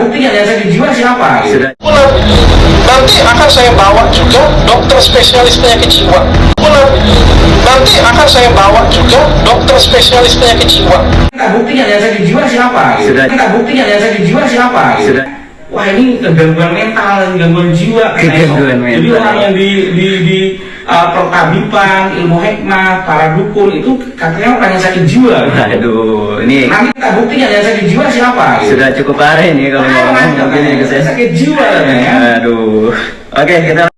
buktinya yang sakit jiwa siapa? Gitu. Nanti akan saya bawa juga dokter spesialis penyakit jiwa. Nanti akan saya bawa juga dokter spesialis penyakit jiwa. Minta buktinya yang sakit jiwa siapa? Gitu. Minta buktinya yang sakit jiwa siapa? Gitu. Wah, ini gangguan mental, gangguan jiwa. Jadi orang yang di pertabipan, ilmu hikmah, para dukun itu katanya orang yang sakit jiwa. Aduh, ini nanti minta buktinya yang sakit jiwa siapa? Gitu. Sudah cukup parah ini kalau ngomong begini ke saya. Sakit jiwa ya. Aduh. Oke, kita.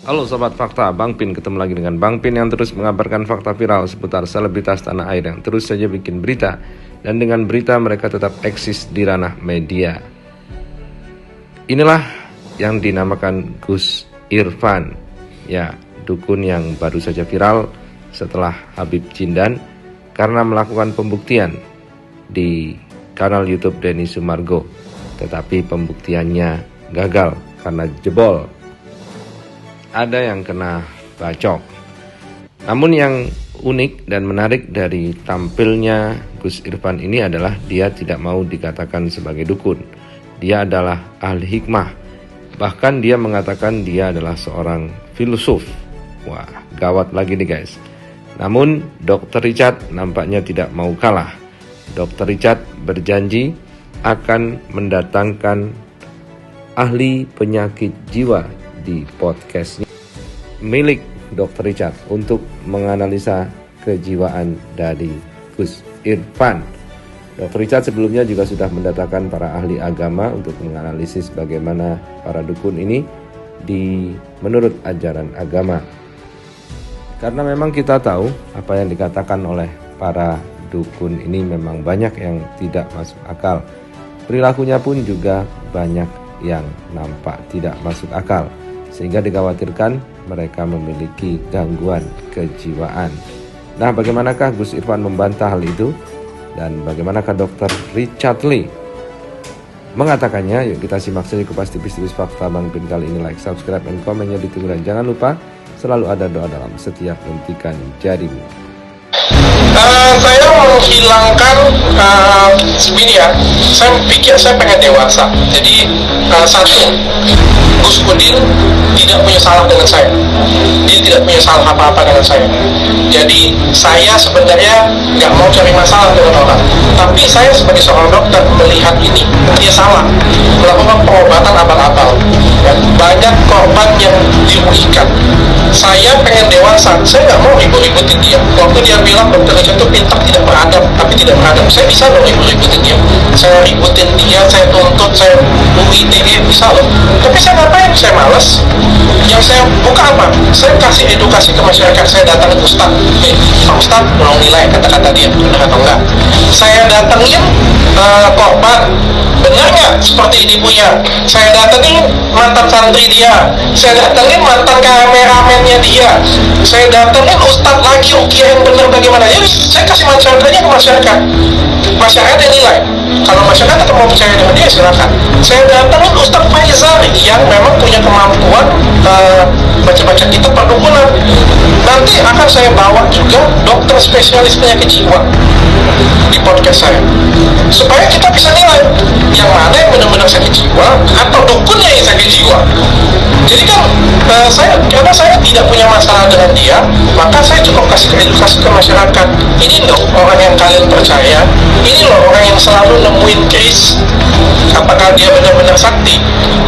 Halo Sobat Fakta, Bang Pin ketemu lagi dengan Bang Pin yang terus mengabarkan fakta viral seputar selebritas tanah air yang terus saja bikin berita. Dan dengan berita mereka tetap eksis di ranah media. Inilah yang dinamakan Gus Irfan, ya, dukun yang baru saja viral setelah Habib Jindan karena melakukan pembuktian di kanal YouTube Denny Sumargo. Tetapi pembuktiannya gagal karena jebol. Ada yang kena bacok. Namun yang unik dan menarik dari tampilnya Gus Irfan ini adalah dia tidak mau dikatakan sebagai dukun. Dia adalah ahli hikmah. Bahkan dia mengatakan dia adalah seorang filsuf. Wah, gawat lagi nih guys. Namun Dr. Richard nampaknya tidak mau kalah. Dr. Richard berjanji akan mendatangkan ahli penyakit jiwa di podcastnya milik Dr. Richard untuk menganalisa kejiwaan dari Gus Irfan. Dr. Richard sebelumnya juga sudah mendatangkan para ahli agama untuk menganalisis bagaimana para dukun ini menurut ajaran agama. Karena memang kita tahu apa yang dikatakan oleh para dukun ini memang banyak yang tidak masuk akal. Perilakunya pun juga banyak yang nampak tidak masuk akal. Sehingga dikhawatirkan mereka memiliki gangguan kejiwaan. Nah, bagaimanakah Gus Irfan membantah hal itu? Dan bagaimanakah Dr. Richard Lee mengatakannya? Yuk kita simak saja kupas tipis-tipis fakta Bang Pin kali ini. Like, subscribe, dan komennya ditunggu. Dan jangan lupa selalu ada doa dalam setiap hentikan jarimu. Saya menghilangkan begini ya. Saya pikir saya pengen dewasa. Jadi satu, Gus Udin tidak punya salah dengan saya. Dia tidak punya salah apa-apa dengan saya. Jadi saya sebenarnya nggak mau cari masalah dengan orang. Tapi saya sebagai seorang dokter melihat ini, dia salah melakukan pengobatan abal-abal. Banyak korban yang dirugikan. Saya pengen dewasa. Saya nggak mau ribut-ributin dia. Waktu dia bilang dokter itu pintar tidak beradab, tapi tidak beradab. Saya bisa loh ribut-ributin dia. Saya ributin dia, saya tuntut, saya UITE bisa loh. Tapi saya ngapain? Saya malas. Yang saya buka apa? Saya kasih edukasi ke masyarakat. Saya datangin Ustaz. Pak Ustaz, tolong nilai kata-kata dia benar atau enggak. Saya datangin korban. Benar nggak seperti ini punya? Saya datangin mantan santri dia. Saya datangin mantan kameramennya dia. Saya datangin Ustaz lagi rukiah yang benar bagaimana? Jadi saya kasih masyarakatnya ke masyarakat. Masyarakat yang nilai. Kalau masyarakat tetap mau percaya dengan dia, silakan. Saya datangin Ustaz Faizal yang memang punya kemampuan baca-baca kitab perdukunan. Nanti akan saya bawa juga dokter spesialis penyakit jiwa di podcast saya, supaya kita bisa nilai yang mana yang benar-benar sakit jiwa atau dukunnya yang sakit jiwa. Jadi kan karena saya tidak punya masalah dengan dia, maka saya cukup kasih edukasi ke masyarakat. Ini loh orang yang kalian percaya, ini loh orang yang selalu nemuin case, apakah dia benar-benar sakti.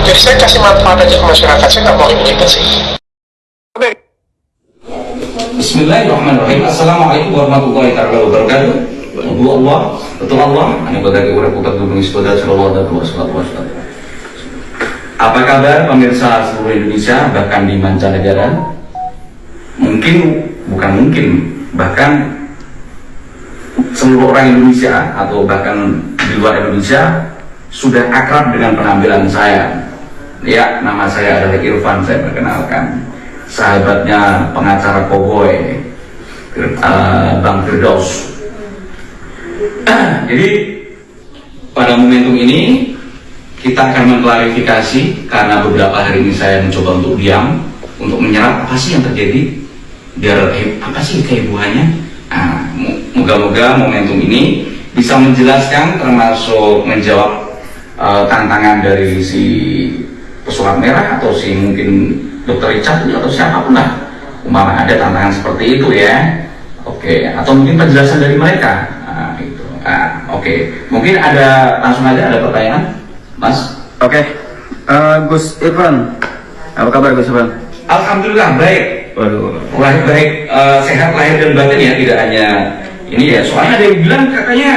Jadi saya kasih manfaat aja ke masyarakat, saya nggak mau ribet sih. Bismillahirrahmanirrahim. Assalamualaikum warahmatullahi wabarakatuh. Allah, betul Allah. Hanya bagi orang bukan gunung istiqomah Sallallahu Alaihi Wasallam. Apa kabar pemirsa seluruh Indonesia, bahkan di mancanegara? Bahkan seluruh orang Indonesia atau bahkan di luar Indonesia sudah akrab dengan penampilan saya. Ya, nama saya adalah Irfan. Saya perkenalkan, sahabatnya pengacara Koboy, Bang Firdaus. Jadi pada momentum ini kita akan mengklarifikasi, karena beberapa hari ini saya mencoba untuk diam, untuk menyerap apa sih yang terjadi, biar apa sih kehebohannya. Moga-moga momentum ini bisa menjelaskan, termasuk menjawab tantangan dari si pesulap merah atau si mungkin dokter Richard atau siapapun lah, umpama ada tantangan seperti itu ya. Oke, atau mungkin penjelasan dari mereka. Gitu. Oke, mungkin ada, langsung aja ada pertanyaan, Mas. Oke. Gus Irfan, apa kabar Gus Irfan? Alhamdulillah baik. Waduh. Baik, sehat lahir dan batin ya, tidak hanya ini ya. Soalnya ada yang bilang katanya,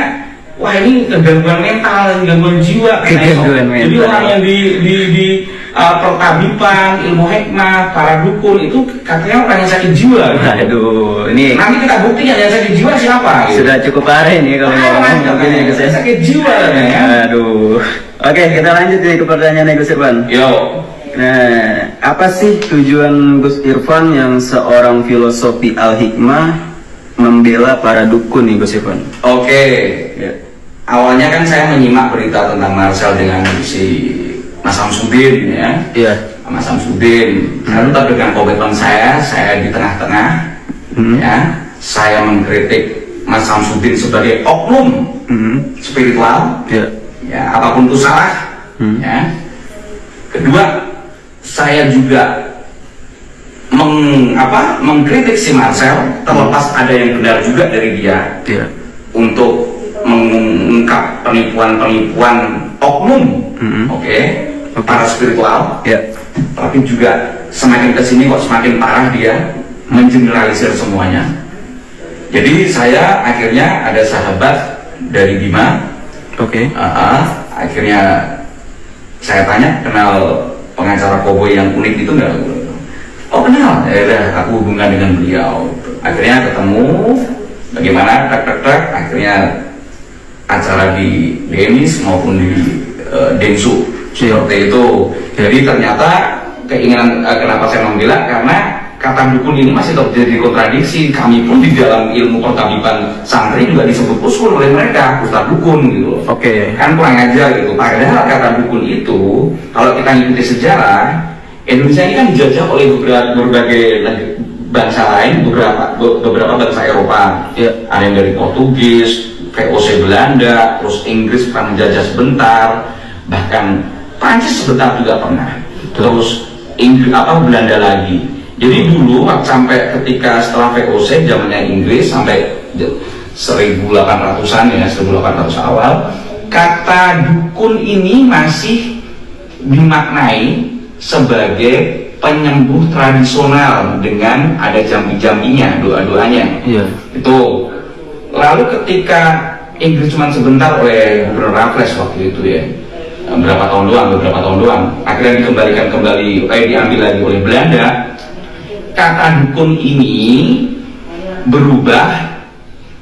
wah ini gangguan mental, gangguan jiwa. Gangguan mental. Jadi orang yang di pertabipan, ilmu hikmah, para dukun itu katanya orang yang sakit jiwa. Aduh, ini Nanti kita buktikan yang sakit jiwa siapa. Gitu. sudah cukup parah ini kalau ngomong begini Gus ya. Sakit jiwa ya. Aduh. Oke, kita lanjut ke pertanyaannya Gus Irfan. Yo. Nah, apa sih tujuan Gus Irfan yang seorang filosofi al-hikmah membela para dukun nih Gus Irfan? Oke. Ya. Awalnya kan saya menyimak berita tentang Marcel dengan si Mas Samsudin ya. Iya. Mas Samsudin. Saya tetap dengan komitmen saya di tengah-tengah ya. Saya mengkritik Mas Samsudin sebagai oknum spiritual. Iya. Ya, apapun itu salah. Ya. Kedua, saya juga mengkritik si Marcel, terlepas ada yang benar juga dari dia. Iya. Untuk mengungkap penipuan-penipuan oknum, para spiritual. Iya. Tapi juga semakin kesini kok semakin parah dia mengeneralisir semuanya. Jadi saya akhirnya ada sahabat dari Bima. Oke. Akhirnya saya tanya, kenal pengacara koboi yang unik itu nggak? Oh kenal, ya udah aku hubungkan dengan beliau. Akhirnya ketemu, bagaimana akhirnya acara di Denis maupun di Densu seperti itu. Jadi ternyata keinginan kenapa saya membela, karena kata dukun ini masih terjadi kontradiksi. Kami pun di dalam ilmu pertabiban santri juga disebut usul oleh mereka, ustaz dukun gitu. Oke. Kan kurang aja gitu. Padahal kata dukun itu, kalau kita ngikuti sejarah, Indonesia ini kan dijajah oleh berbagai bangsa lain, beberapa bangsa Eropa. Yeah. Ada yang dari Portugis, VOC Belanda, terus Inggris pernah menjajah sebentar, bahkan Prancis sebentar juga pernah. Terus Belanda lagi. Jadi dulu sampai ketika setelah VOC zamannya Inggris sampai 1800-an ya, 1800 awal, kata dukun ini masih dimaknai sebagai penyembuh tradisional dengan ada jambi-jambinya, doa-doanya. Iya. Itu. Lalu ketika Inggris cuma sebentar oleh Gubernur Raffles waktu itu ya, beberapa tahun doang, akhirnya dikembalikan diambil lagi oleh Belanda. Kata dukun ini berubah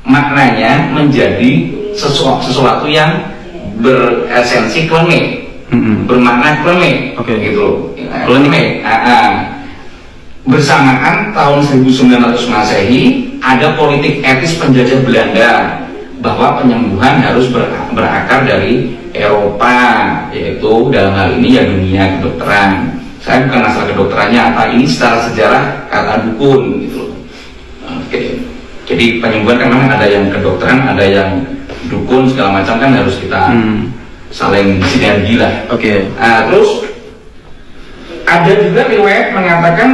maknanya menjadi sesuatu yang beresensi klenge, bermakna klenge, gitu. Klenge. Bersamaan tahun 1900 Masehi ada politik etis penjajah Belanda bahwa penyembuhan harus berakar dari Eropa, yaitu dalam hal ini ya dunia kedokteran. Saya bukan asal kedokterannya apa, ini secara sejarah kata dukun gitu. Oke. Jadi penyembuhan kan memang ada yang kedokteran, ada yang dukun segala macam, kan harus kita saling sinergi lah. Oke. Terus ada juga riwayat mengatakan